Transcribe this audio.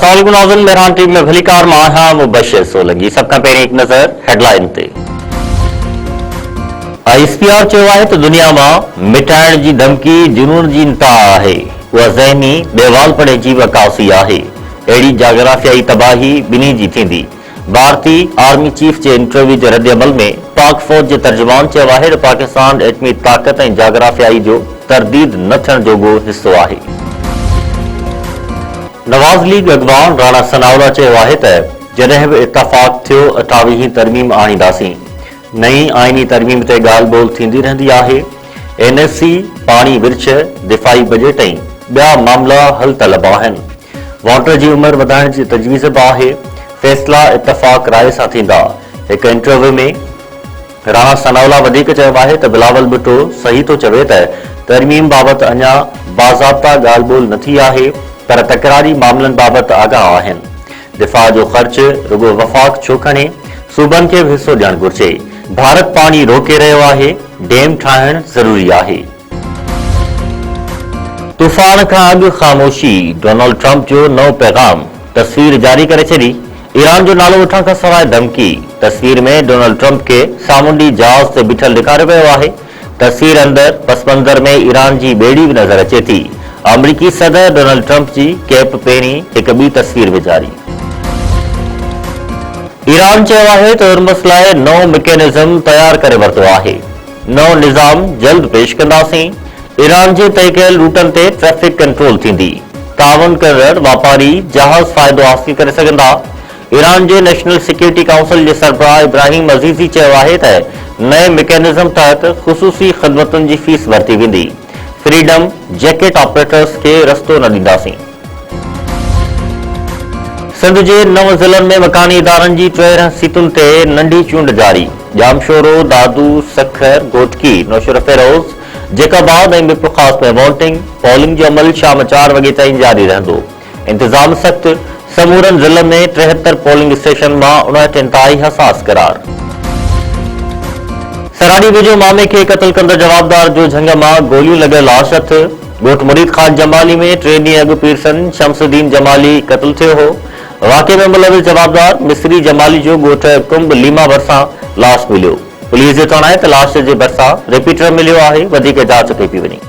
अस्सलामुअलैकुम नाज़रीन, मेहरान टीम में भलीकार मां मुबशिर सोलंकी। सबका पहिरीं एक नज़र हेडलाइन ते। ISPR चयो आहे त दुनिया मां मिटाइण जी धमकी जुनून जी इंतहा आहे। उहा ज़हनी बेवालपणे जी वकासी आहे। अहिड़ी जाग्राफियाई तबाही ॿिन्ही जी थींदी। भारती आर्मी चीफ जे इंटरव्यू जे रद्दअमल में पाक फौज जे तर्जुमान चयो आहे त पाकिस्तान एटमी ताक़त ऐं जाग्राफियाई जो तरदीद न थियण जोॻो हिसो आहे। नवाज़ लीग अॻवान राणा सनावला चयो आहे त जॾहिं बि इतफ़ाक़ थियो 28 तरमीम आणींदासीं। नई आइनी तरमीम ते ॻाल्हि ॿोल थींदी रहंदी आहे। NSC पाणी विर्छ दिफ़ाई बजट ऐं ॿिया मामला हल तलब आहिनि। वोटर जी उमिरि वधाइण जी तजवीज़ बि आहे। फ़ैसिला इतफ़ाक़ राय सां थींदा। हिकु इंटरव्यू में राणा सनावला वधीक चयो आहे त बिलावल भुट्टो सही थो चवे त तरमीम बाबति अञा बाज़ाब्ता ॻाल्हि ॿोल न थी आहे, पर तकरारी मामलनि बाबति आगाह आहिनि। दिफ़ा जो ख़र्च रुगो वफ़ाक़ छो खणे, सूबनि खे बि हिसो ॾियणु घुर्जे। भारत पाणी रोके रहियो आहे, डेम ठाहिणु ज़रूरी आहे। तूफ़ान खां अॻु ख़ामोशी, डोनाल्ड ट्रंप जो नओं पैगाम। तस्वीर जारी करे छॾी। ईरान जो नालो वठण खां सवाइ धमकी। तस्वीर में डोनाल्ड ट्रंप खे सामूंडी जहाज़ ते बीठल ॾेखारियो वियो आहे। तस्वीर अंदरि पस मंज़र में ईरान जी ॿेड़ी बि नज़र अचे थी। अमरीकी सदर डोनाल्ड ट्रंप जी कैप पहिरीं हिकु ॿी तस्वीर विझारी। ईरान चयो आहे त हुर्मुज़ लाइ नओं मैकेनिज़म तयारु करे वरितो आहे। नओं निज़ाम जल्द पेश कंदासीं। ईरान जे तइ कयल रूटनि ते ट्रैफ़िक कंट्रोल थींदी। ताउन करण वापारी जहाज़ फ़ाइदो हासिल करे सघंदा। ईरान जे नेशनल सिक्योरिटी काउंसिल जे सरबराह इब्राहिम अज़ीज़ी चयो आहे त नए मैकेनिज़म तहत ख़ुसूसी ख़िदमतुनि जी फीस वरिती वेंदी। फ्रीडम जैकेट ऑपरेटर्स खे रस्तो न ॾींदासीं। सिंध जे 9 ज़िलनि में मकानी इदारनि जी 13 सीटुनि ते नंढी चूंड जारी। जामशोरो, दादू, सखर, घोटकी, नौशर फेरोज़, जेकाबाद ऐं मिरपुर ख़ास में वोटिंग पोलिंग जो अमल शाम 4 वॻे ताईं जारी रहंदो। इंतज़ाम सख़्त। समूरनि ज़िलनि में 73 पोलिंग स्टेशन मां 59 इंतहाई हसास करार। सराड़ी वेझो मामे खे क़त्ल कंदड़ जवाबदार जो झंग मां गोलियूं लॻियल लाश हथ। ॻोठ मुरीद ख़ान जमाली में 3 ॾींहं अॻु पीरसन शमसुद्दीन जमाली क़त्ल थियो हो। वाक़े में मुलविस जवाबदार मिस्री जमाली जो ॻोठ कुंभ लीमा भरिसां लाश मिलियो। पुलिस जो चवणु आहे त लाश जे भरिसां रिपीटर मिलियो आहे। वधीक जांच कई पई वञे।